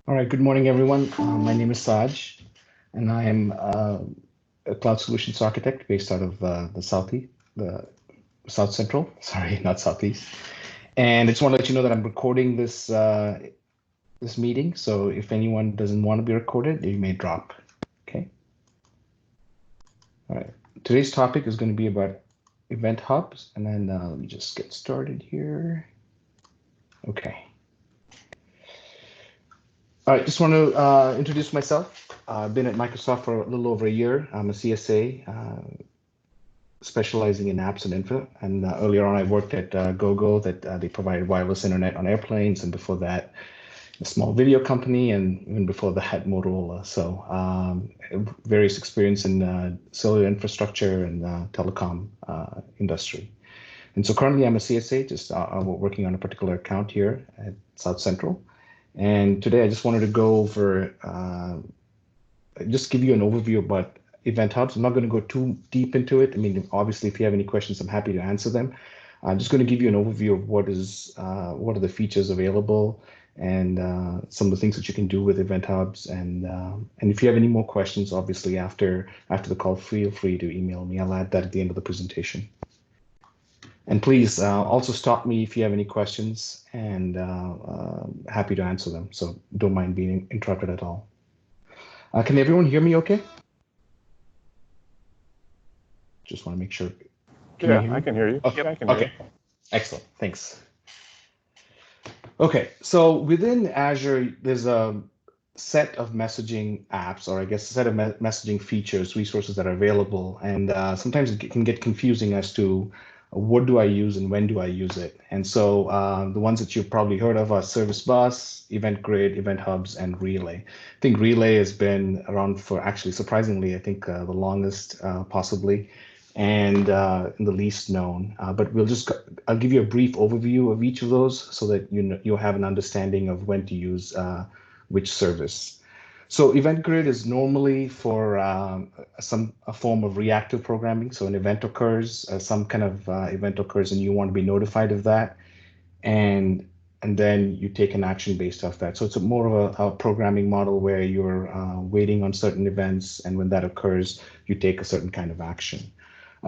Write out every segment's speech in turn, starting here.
All right, good morning, everyone. My name is Saj, and I am a cloud solutions architect based out of the South Central. Sorry, not Southeast. And I just want to let you know that I'm recording this meeting. So if anyone doesn't want to be recorded, you may drop. Okay. All right. Today's topic is going to be about event hubs, and then let me just get started here. Okay. All right, just want to introduce myself. I've been at Microsoft for a little over a year. I'm a CSA, specializing in apps and infra. And earlier on, I worked at GoGo, that they provided wireless internet on airplanes. And before that, a small video company. And even before that, Motorola. So various experience in cellular infrastructure and telecom industry. And so currently, I'm a CSA, just working on a particular account here at South Central. And today I just wanted to go over, just give you an overview about event hubs. I'm not going to go too deep into it. I mean, obviously, if you have any questions, I'm happy to answer them. I'm just going to give you an overview of what are the features available and some of the things that you can do with event hubs. And if you have any more questions, obviously after the call, feel free to email me. I'll add that at the end of the presentation. And please also stop me if you have any questions, and happy to answer them. So don't mind being interrupted at all. Can everyone hear me okay? Just want to make sure. Yeah, I can hear you. Okay. Yeah, I can hear Okay. Excellent. Thanks. Okay. So within Azure, there's a set of messaging apps, or I guess a set of messaging features, resources that are available. And sometimes it can get confusing as to what do I use and when do I use it. And so the ones that you've probably heard of are Service Bus, Event Grid, Event Hubs, and Relay. I think Relay has been around for, actually, surprisingly, I think the longest possibly, and the least known. But I'll give you a brief overview of each of those so that you'll have an understanding of when to use which service. So Event Grid is normally for a form of reactive programming. So an event occurs, some kind of event occurs, and you want to be notified of that, and then you take an action based off that. So it's more of a programming model where you're waiting on certain events, and when that occurs, you take a certain kind of action.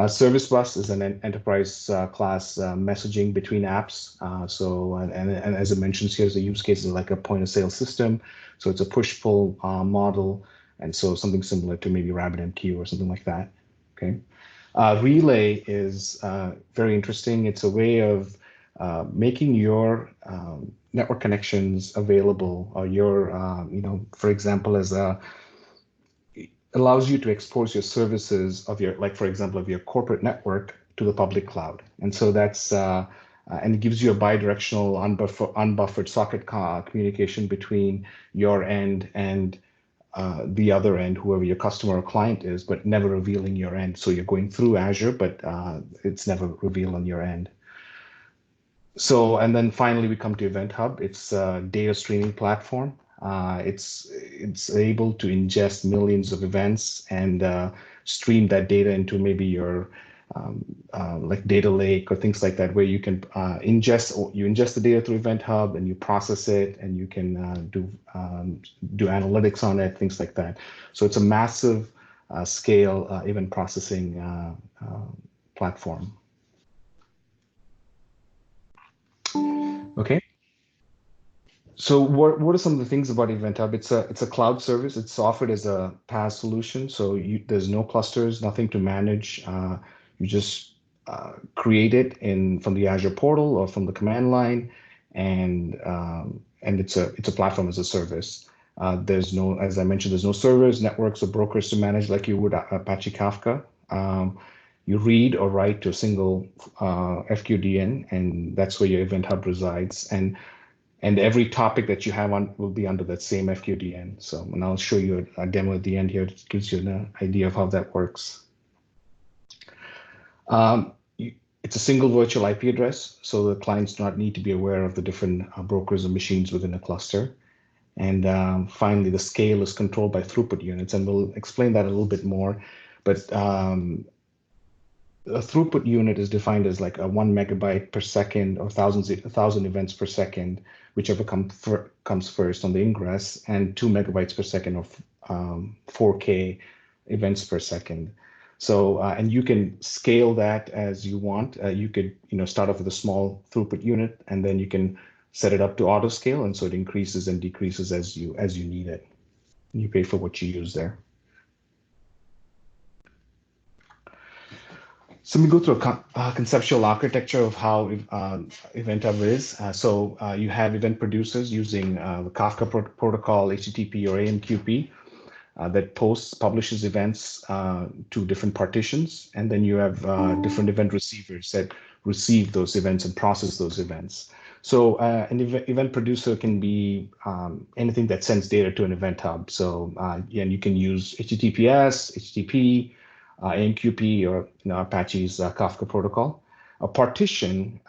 Service Bus is an enterprise class messaging between apps. And as it mentions here, the use case is like a point of sale system. So it's a push-pull model. And so something similar to maybe RabbitMQ or something like that. Okay. Relay is very interesting. It's a way of making your network connections available, or your, for example, as a allows you to expose your services of your, like, for example, of your corporate network to the public cloud. And so that's, and it gives you a bidirectional unbuffered socket communication between your end and the other end, whoever your customer or client is, but never revealing your end. So you're going through Azure, but it's never revealed on your end. So, and then finally we come to Event Hub. It's a data streaming platform. It's able to ingest millions of events and stream that data into maybe your like data lake or things like that, where you can ingest the data through Event Hub and you process it, and you can do analytics on it, things like that. So it's a massive scale event processing platform. Okay. So what are some of the things about Event Hub? It's a cloud service. It's offered as a PaaS solution. So there's no clusters, nothing to manage. You just create it from the Azure portal or from the command line, and it's a platform as a service. There's no, as I mentioned, there's no servers, networks, or brokers to manage like you would Apache Kafka. You read or write to a single FQDN, and that's where your Event Hub resides. And every topic that you have on will be under that same FQDN. So, and I'll show you a demo at the end here. It gives you an idea of how that works. It's a single virtual IP address, so the clients do not need to be aware of the different brokers or machines within a cluster. And finally, the scale is controlled by throughput units, and we'll explain that a little bit more. But a throughput unit is defined as like a 1 megabyte per second or 1,000 events per second, whichever comes first on the ingress, and 2 megabytes per second of 4K events per second. So, and you can scale that as you want. You could, start off with a small throughput unit, and then you can set it up to auto scale, and so it increases and decreases as you need it. You pay for what you use there. So let me go through a conceptual architecture of how Event Hub is. You have event producers using the Kafka protocol, HTTP or AMQP, that publishes events to different partitions. And then you have different event receivers that receive those events and process those events. So an event producer can be anything that sends data to an Event Hub. So and you can use HTTPS, HTTP, AMQP, or Apache's Kafka protocol. A partition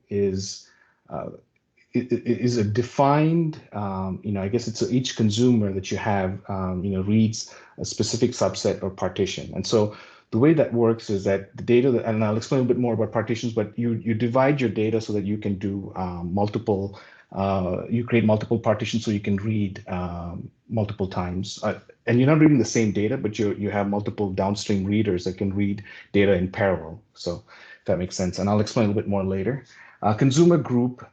is a defined, I guess it's each consumer that you have, reads a specific subset or partition. And so the way that works is that the data, and I'll explain a bit more about partitions, but you divide your data so that you can do you create multiple partitions so you can read multiple times. And you're not reading the same data, but you have multiple downstream readers that can read data in parallel. So if that makes sense, and I'll explain a little bit more later. Consumer group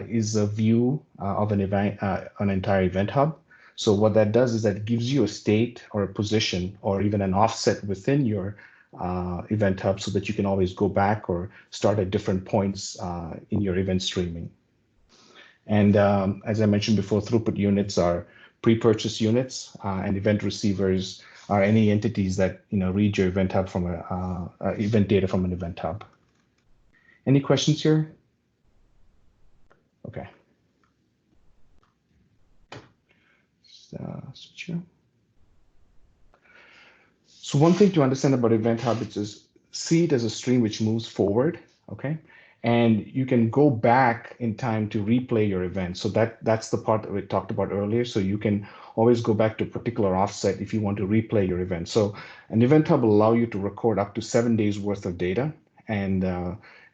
is a view of an entire event hub. So what that does is that it gives you a state or a position or even an offset within your event hub so that you can always go back or start at different points in your event streaming. And as I mentioned before, throughput units are pre-purchase units, and event receivers are any entities that read your event hub from event data from an event hub. Any questions here? Okay. So one thing to understand about Event Hub is see it as a stream which moves forward, okay? And you can go back in time to replay your event. So that's the part that we talked about earlier. So you can always go back to a particular offset if you want to replay your event. So an Event Hub will allow you to record up to 7 days worth of data, and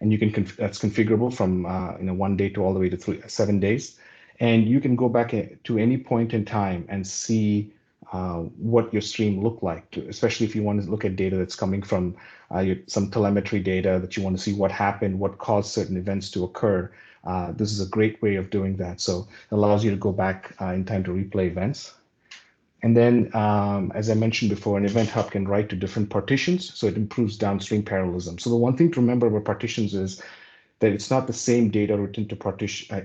you can that's configurable from 1 day to all the way to 7 days. And you can go back to any point in time and see what your stream looked like, especially if you want to look at data that's coming from some telemetry data that you want to see what happened, what caused certain events to occur. This is a great way of doing that. So it allows you to go back in time to replay events. And then, as I mentioned before, an event hub can write to different partitions, so it improves downstream parallelism. So the one thing to remember about partitions is that it's not the same data written to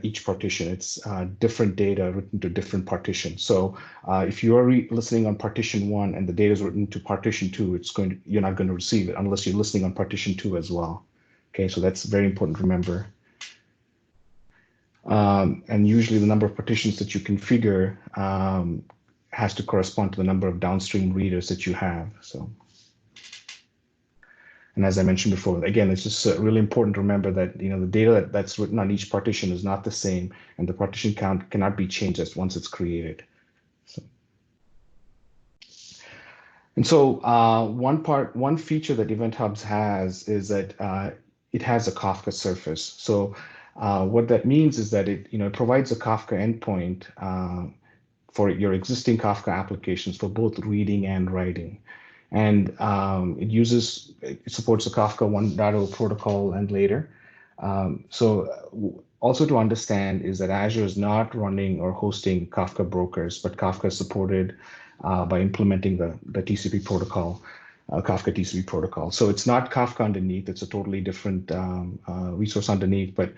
each partition. It's different data written to different partitions. So if you are listening on partition 1 and the data is written to partition 2, you're not going to receive it unless you're listening on partition 2 as well. Okay, so that's very important to remember. And usually the number of partitions that you configure has to correspond to the number of downstream readers that you have. So. And as I mentioned before, again, it's just really important to remember that the data that's written on each partition is not the same, and the partition count cannot be changed just once it's created. One feature that Event Hubs has is that it has a Kafka surface. So what that means is that it provides a Kafka endpoint for your existing Kafka applications for both reading and writing. And it supports the Kafka 1.0 protocol and later. So also to understand is that Azure is not running or hosting Kafka brokers, but Kafka is supported by implementing the TCP protocol, Kafka TCP protocol. So it's not Kafka underneath, it's a totally different resource underneath, but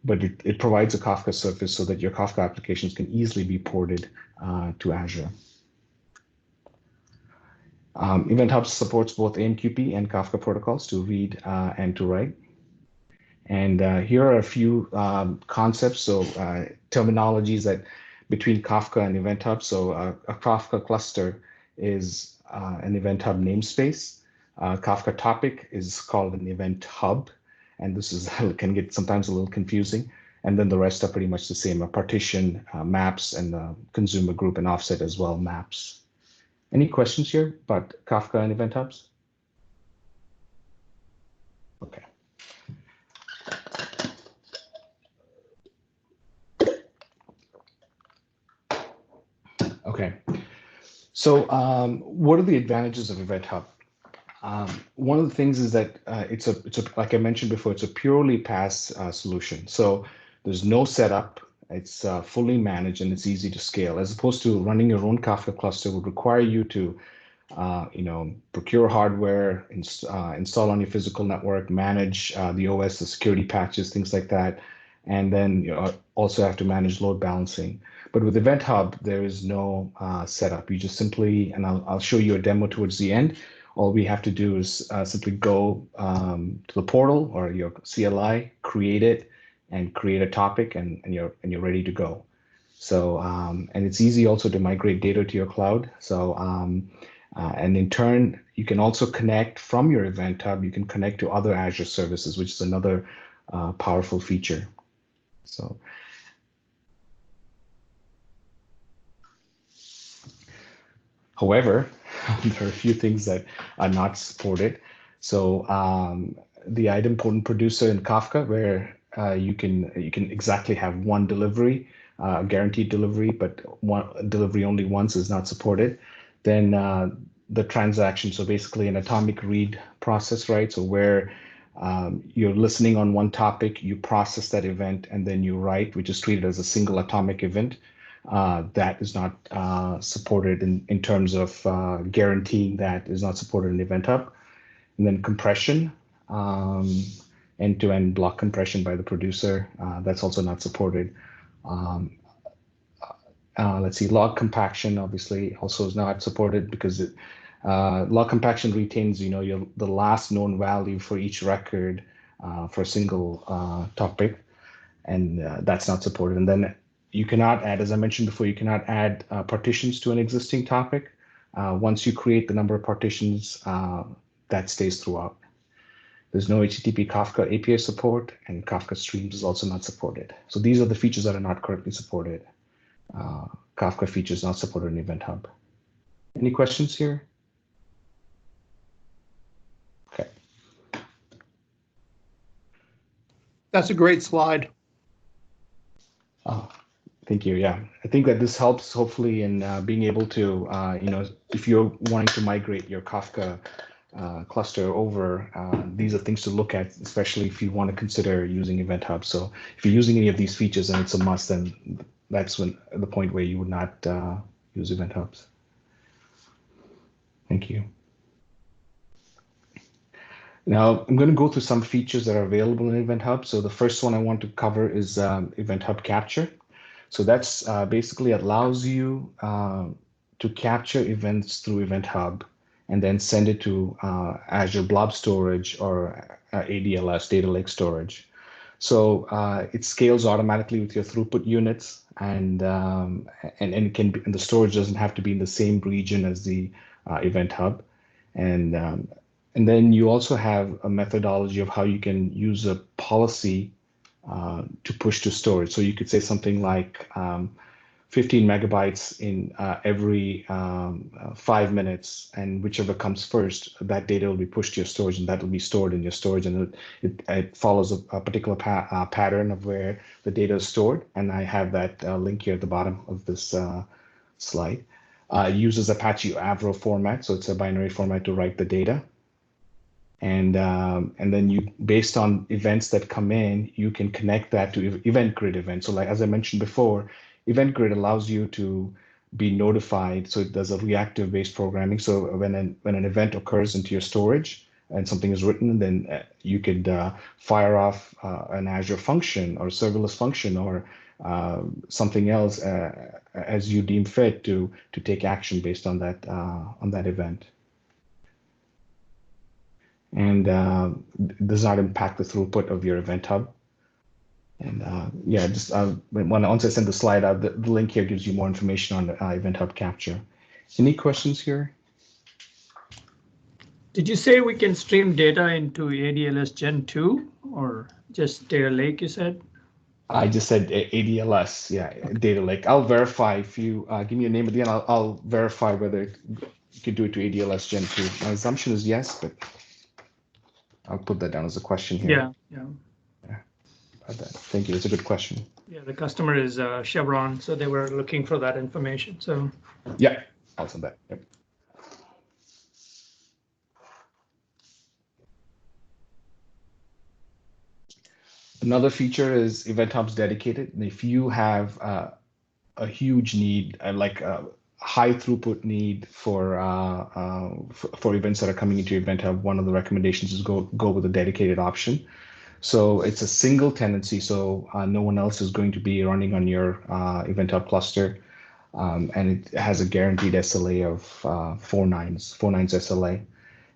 it provides a Kafka surface so that your Kafka applications can easily be ported to Azure. Event Hub supports both AMQP and Kafka protocols to read and to write. And here are a few concepts, so terminologies that between Kafka and Event Hub. So a Kafka cluster is an Event Hub namespace. Kafka topic is called an Event Hub, and this can get sometimes a little confusing. And then the rest are pretty much the same: a partition, maps, and consumer group and offset as well, maps. Any questions here about Kafka and Event Hubs? Okay. Okay. So what are the advantages of Event Hub? One of the things is that it's a like I mentioned before, it's a purely PaaS solution. So there's no setup. It's fully managed and it's easy to scale, as opposed to running your own Kafka cluster would require you to procure hardware, install on your physical network, manage the OS, the security patches, things like that, and then also have to manage load balancing. But with Event Hub, there is no setup. You just simply, and I'll show you a demo towards the end. All we have to do is simply go to the portal or your CLI, create it, and create a topic, and you're ready to go. So and it's easy also to migrate data to your cloud. So and in turn, you can also connect from your Event Hub. You can connect to other Azure services, which is another powerful feature. So. However, there are a few things that are not supported. So the idempotent producer in Kafka, where you can exactly have one delivery, guaranteed delivery, but one delivery only once is not supported. Then the transaction, so basically an atomic read process, right? So where you're listening on one topic, you process that event, and then you write, which is treated as a single atomic event. That is not supported in terms of guaranteeing that is not supported in Event Hub. And then compression, end-to-end block compression by the producer, that's also not supported. Let's see, log compaction obviously also is not supported because log compaction retains, the last known value for each record for a single topic, and that's not supported. And then you cannot add, as I mentioned before, you cannot add partitions to an existing topic. Once you create the number of partitions, that stays throughout. There's no HTTP Kafka API support, and Kafka Streams is also not supported. So these are the features that are not currently supported. Kafka features not supported in Event Hub. Any questions here? Okay. That's a great slide. Oh, thank you. Yeah, I think that this helps hopefully in being able to, if you're wanting to migrate your Kafka cluster over, these are things to look at, especially if you want to consider using Event Hub. So if you're using any of these features and it's a must, then that's when the point where you would not use Event Hubs. Thank you. Now, I'm going to go through some features that are available in Event Hub. So the first one I want to cover is Event Hub Capture. So that's basically allows you to capture events through Event Hub and then send it to Azure Blob Storage or ADLS, Data Lake Storage. So it scales automatically with your throughput units, and it can be, and the storage doesn't have to be in the same region as the Event Hub, and then you also have a methodology of how you can use a policy to push to storage. So you could say something like 15 megabytes in every 5 minutes, and whichever comes first, that data will be pushed to your storage, and that will be stored in your storage, and it follows a particular pattern of where the data is stored. And I have that link here at the bottom of this slide. It uses Apache Avro format, so it's a binary format to write the data. And then you, based on events that come in, you can connect that to event grid events. So like, as I mentioned before, event grid allows you to be notified. So it does a reactive based programming. So when an event occurs into your storage and something is written, then you could fire off an Azure function or serverless function or something else as you deem fit to take action based on that event. And does not impact the throughput of your Event Hub. And yeah, just once I send the slide out, the link here gives you more information on the Event Hub capture. Any questions here? Did you say we can stream data into ADLS Gen 2 or just Data Lake, you said? I just said ADLS, yeah, okay. Data Lake. I'll verify if you give me a name at the end. I'll verify whether you could do it to ADLS Gen 2. My assumption is yes, but I'll put that down as a question here. Yeah. Thank you. It's a good question. Yeah, the customer is Chevron, so they were looking for that information. So yeah, I'll send that. Yep. Another feature is Event Hubs dedicated. And if you have a huge need, like a high throughput need for events that are coming into your Event Hub, one of the recommendations is go with a dedicated option. So it's a single tenancy, so no one else is going to be running on your Event Hub cluster, and it has a guaranteed SLA of 4 nines SLA.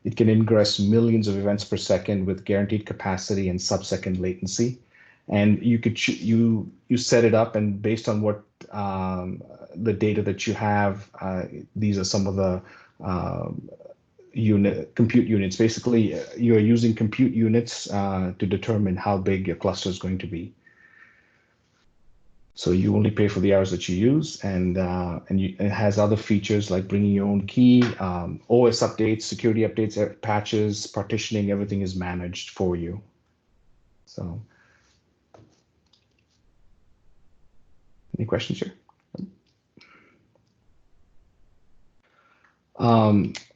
It can ingress millions of events per second with guaranteed capacity and sub-second latency. And you could you set it up, and based on what the data that you have, these are some of the compute units. Basically, you're using compute units to determine how big your cluster is going to be. So you only pay for the hours that you use, and it has other features like bringing your own key, OS updates, security updates, patches, partitioning. Everything is managed for you. So, any questions here?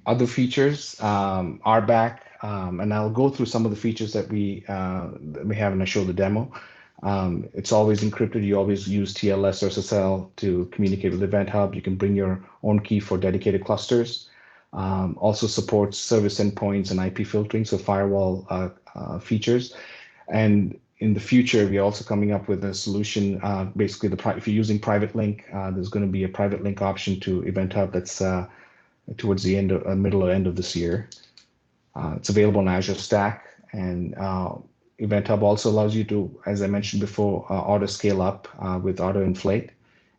Other features, RBAC, and I'll go through some of the features that we have, and I show the demo. It's always encrypted. You always use TLS or SSL to communicate with Event Hub. You can bring your own key for dedicated clusters. Also supports service endpoints and IP filtering, so firewall features. And in the future, we're also coming up with a solution. Basically, if you're using private link, there's going to be a private link option to Event Hub that's towards the middle or end of this year. It's available in Azure Stack, and Event Hub also allows you to, as I mentioned before, auto scale up with auto inflate,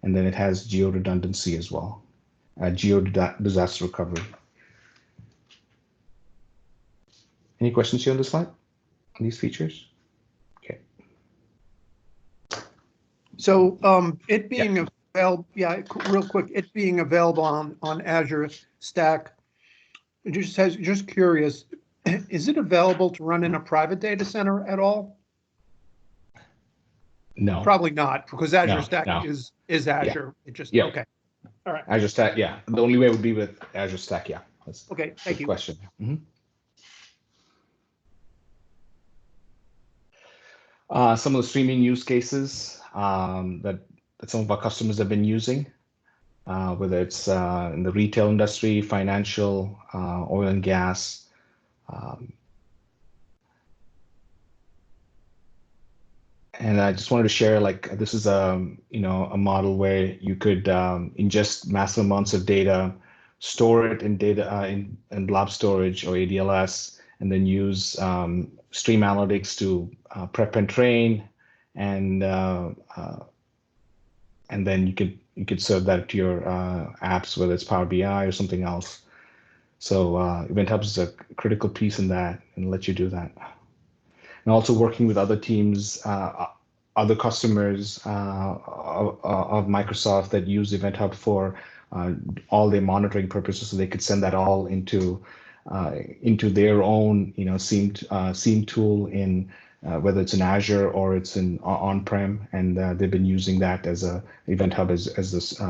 and then it has geo redundancy as well, geo disaster recovery. Any questions here on this slide, on these features? Okay. So it being available, real quick, it being available on Azure Stack, just curious, is it available to run in a private data center at all? No. Probably not, because Azure Stack is Azure. Yeah. It just, yeah. Okay. All right. Azure Stack, yeah. The only way would be with Azure Stack, yeah. That's okay, thank you. Question. Mm-hmm. Some of the streaming use cases that some of our customers have been using, whether it's in the retail industry, financial, oil and gas. And I just wanted to share, like, this is a model where you could ingest massive amounts of data, store it in in blob storage or ADLS, and then use stream analytics to prep and train, and then you could serve that to your apps, whether it's Power BI or something else. So Event Hubs is a critical piece in that, and let you do that. And also working with other teams, other customers of Microsoft that use Event Hub for all their monitoring purposes, so they could send that all into their own SIEM tool in whether it's in Azure or it's in on-prem, and they've been using that as a Event Hub as this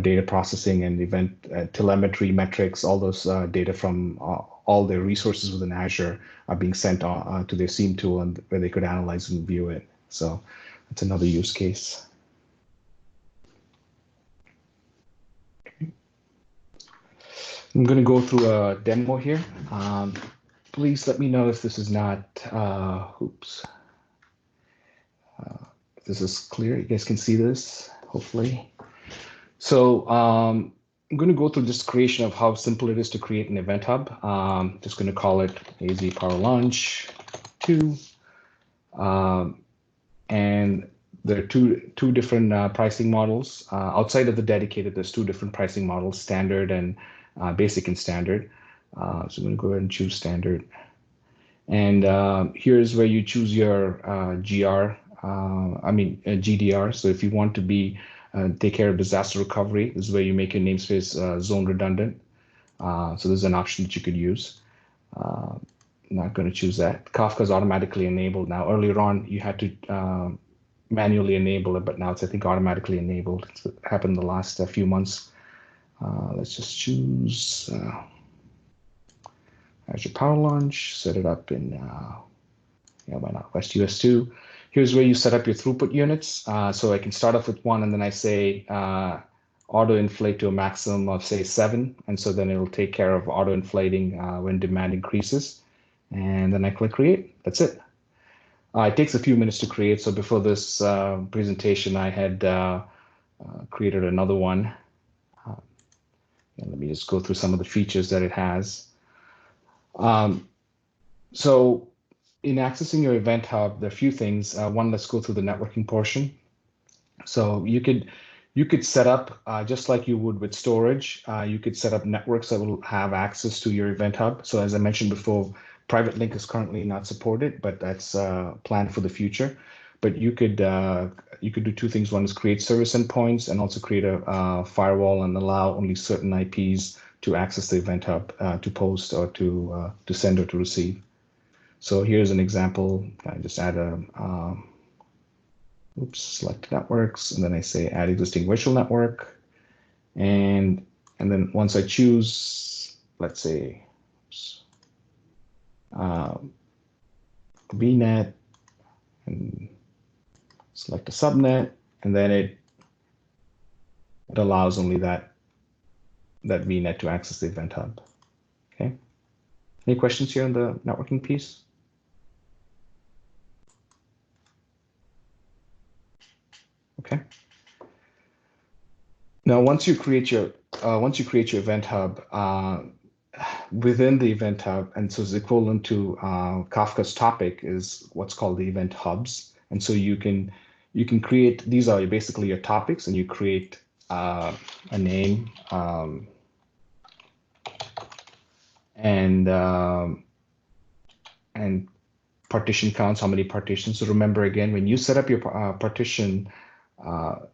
data processing and event telemetry metrics. All those data from all their resources within Azure are being sent to their SIEM tool, and where they could analyze and view it. So that's another use case. Okay. I'm going to go through a demo here. Please let me know if this is not, if this is clear. You guys can see this, hopefully. So I'm going to go through this creation of how simple it is to create an Event Hub. Just going to call it AZ Power Launch 2. And there are two different pricing models. Outside of the dedicated, there's two different pricing models, standard and basic and standard. So I'm going to go ahead and choose standard. And here's where you choose your GDR. So if you want to be take care of disaster recovery, this is where you make your namespace zone redundant. So there's an option that you could use. not going to choose that. Kafka is automatically enabled now. Earlier on, you had to manually enable it, but now it's, I think, automatically enabled. It's happened the last few months. Let's just choose Azure Power Launch, set it up in, why not, West US 2. Here's where you set up your throughput units. So I can start off with 1, and then I say auto inflate to a maximum of, say, 7. And so then it'll take care of auto inflating when demand increases. And then I click create. That's it. It takes a few minutes to create. So before this presentation, I had created another one. And let me just go through some of the features that it has. So in accessing your Event Hub, there are a few things. One, let's go through the networking portion. So you could set up, just like you would with storage, you could set up networks that will have access to your Event Hub. So as I mentioned before, private link is currently not supported, but that's planned for the future. But you could do 2 things. One is create service endpoints and also create a firewall and allow only certain IPs to access the Event Hub to post or to send or to receive. So here's an example. I just add a select networks, and then I say add existing virtual network, and then once I choose, let's say, VNet, and select a subnet, and then it allows only that VNet to access the Event Hub. Okay. Any questions here on the networking piece? Okay. Now, once you create your Event Hub, within the Event Hub, and so it's equivalent to Kafka's topic, is what's called the Event Hubs. And so you can create, these are basically your topics, and you create a name and partition counts, how many partitions. So remember, again, when you set up your partition,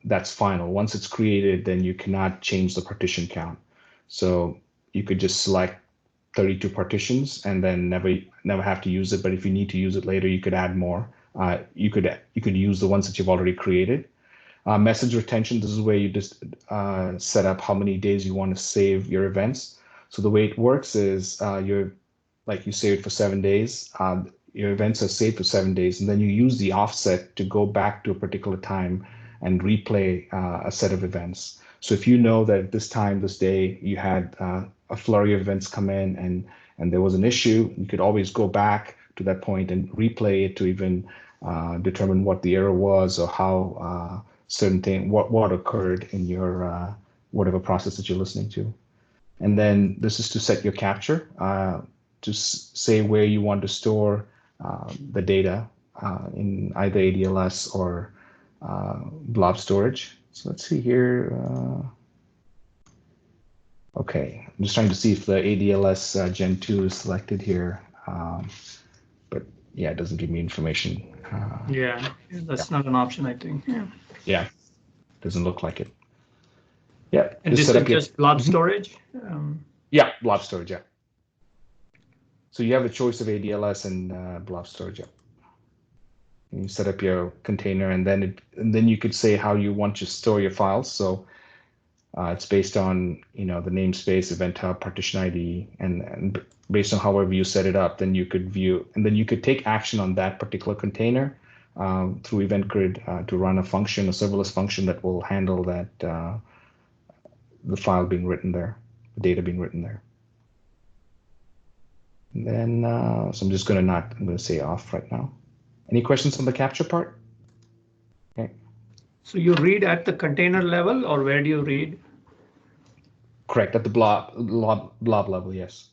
that's final. Once it's created, then you cannot change the partition count. So you could just select 32 partitions and then never have to use it. But if you need to use it later, you could add more. You could use the ones that you've already created. Message retention, this is where you just set up how many days you want to save your events. So the way it works is you save it for 7 days. Your events are saved for 7 days, and then you use the offset to go back to a particular time and replay a set of events. So if you know that at this time, this day, you had a flurry of events come in and there was an issue, you could always go back to that point and replay it to even determine what the error was or how certain thing, what occurred in your whatever process that you're listening to. And then this is to set your capture, to say where you want to store the data in either ADLS or blob storage. So let's see here. Okay, I'm just trying to see if the ADLS Gen 2 is selected here. But yeah, it doesn't give me information. That's not an option, I think. Yeah, doesn't look like it. Yeah. And this is just blob storage? Yeah, blob storage, yeah. So you have a choice of ADLS and blob storage, yeah. You set up your container, and then you could say how you want to store your files. So it's based on the namespace, event hub, partition ID, and based on however you set it up, then you could view, and then you could take action on that particular container through Event Grid to run a function, a serverless function that will handle that the file being written there, the data being written there. And then so I'm just I'm going to say off right now. Any questions on the capture part? Okay. So you read at the container level, or where do you read? Correct, at the blob level, yes.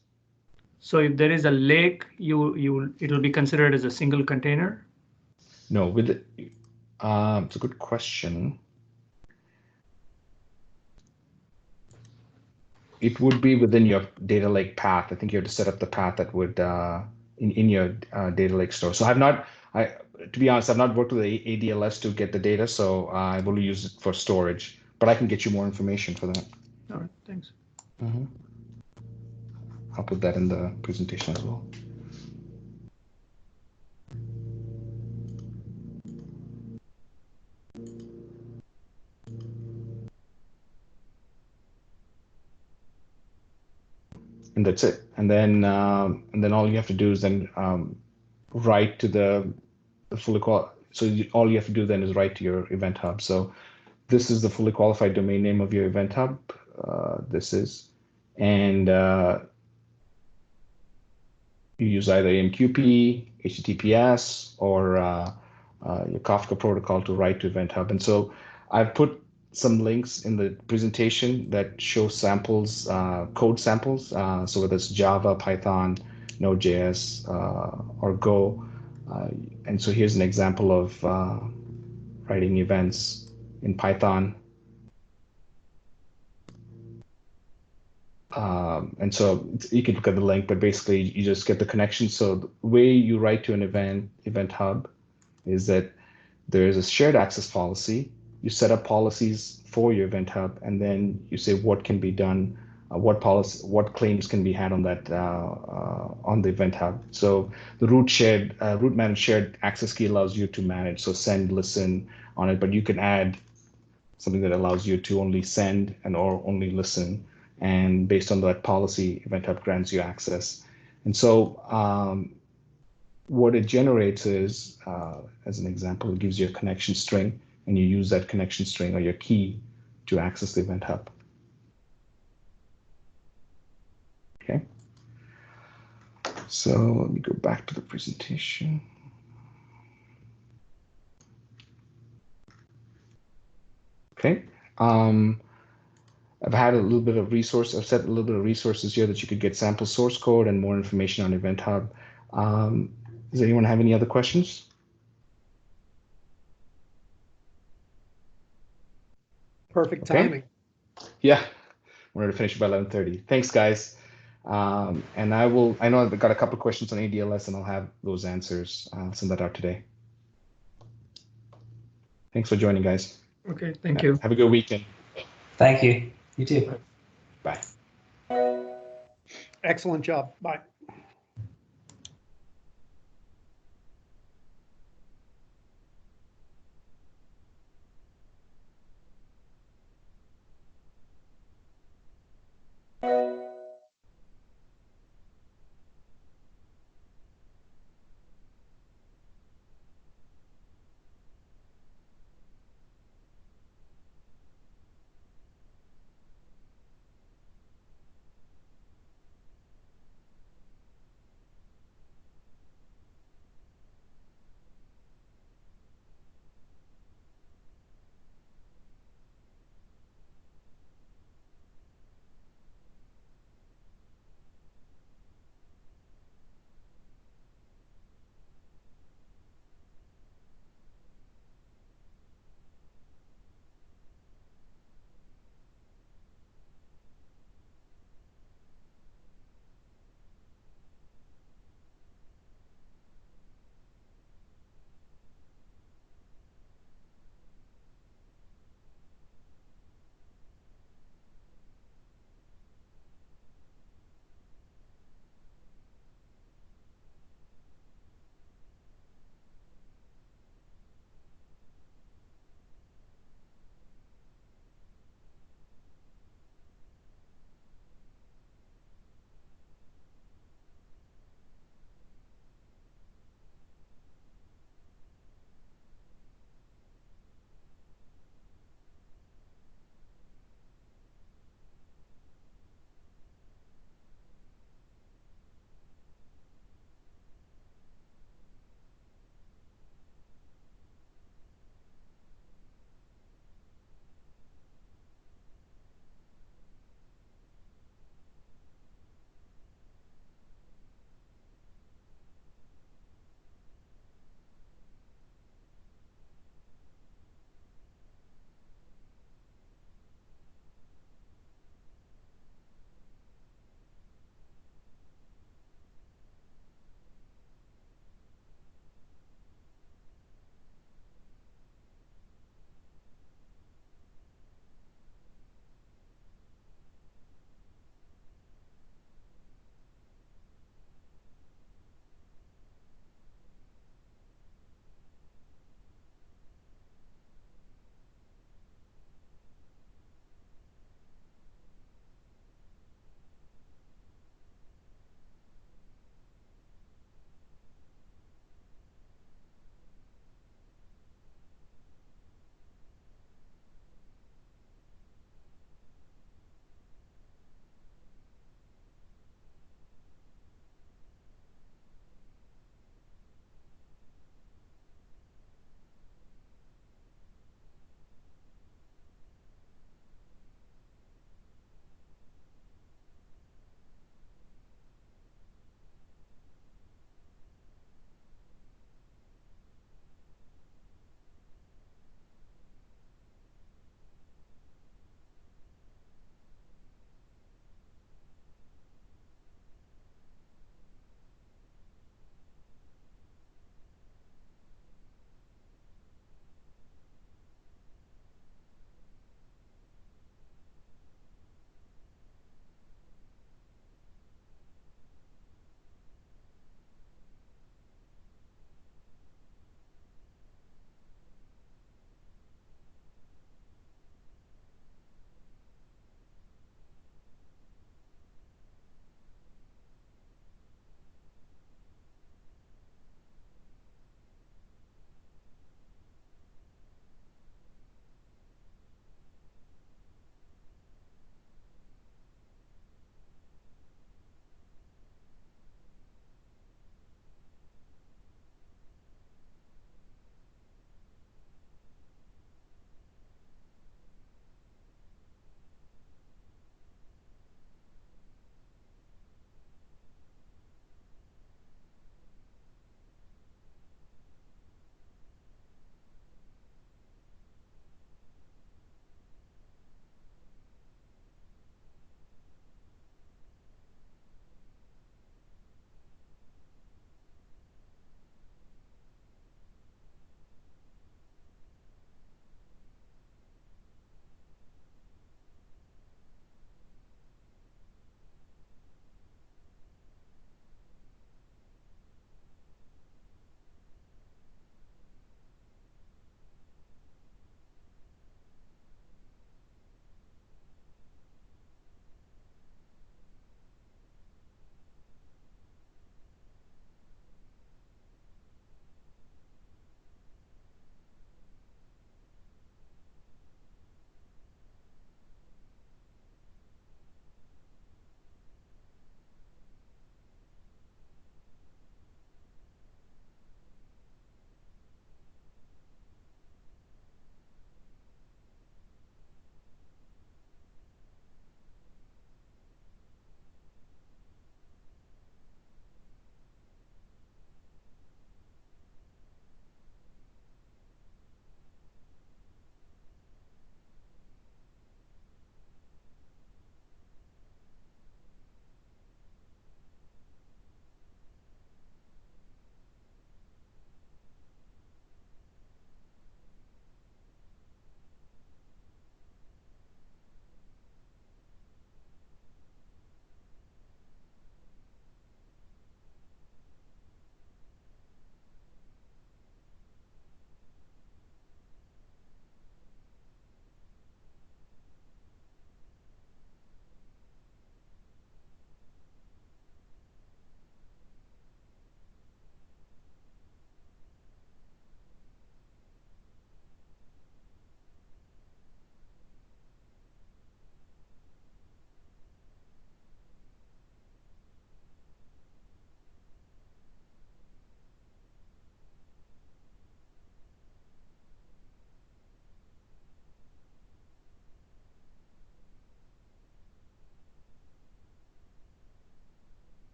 So if there is a lake, it'll be considered as a single container? No, with it, it's a good question. It would be within your data lake path. I think you have to set up the path that would in your data lake store. So to be honest, I've not worked with the ADLS to get the data, so I've only used it for storage. But I can get you more information for that. All right, thanks. I'll put that in the presentation as well. and that's it. And then all you have to do is then write to the fully qualified. So all you have to do then is write to your event hub. So this is the fully qualified domain name of your event hub. This is, and you use either AMQP, HTTPS, or your Kafka protocol to write to Event Hub. And so I've put some links in the presentation that show samples, code samples. So whether it's Java, Python, Node.js, or Go. And so here's an example of writing events in Python. And so you can look at the link, but basically you just get the connection. So the way you write to an event hub is that there's a shared access policy. You set up policies for your event hub, and then you say what can be done, what claims can be had on that on the event hub. So the root managed shared access key allows you to manage, so send, listen on it, but you can add something that allows you to only send or only listen. And based on that policy, Event Hub grants you access. And so what it generates is, as an example, it gives you a connection string, and you use that connection string or your key to access the Event Hub. Okay. So let me go back to the presentation. Okay. I've had a little bit of resource. I've set a little bit of resources here that you could get sample source code and more information on Event Hub. Does anyone have any other questions? Perfect timing. Yeah, wanted to finish by 11:30. Thanks, guys. And I know I've got a couple of questions on ADLS, and I'll have those answers. I'll send that out today. Thanks for joining, guys. Okay, thank you. Have a good weekend. Thank you. You too. Bye. Excellent job. Bye.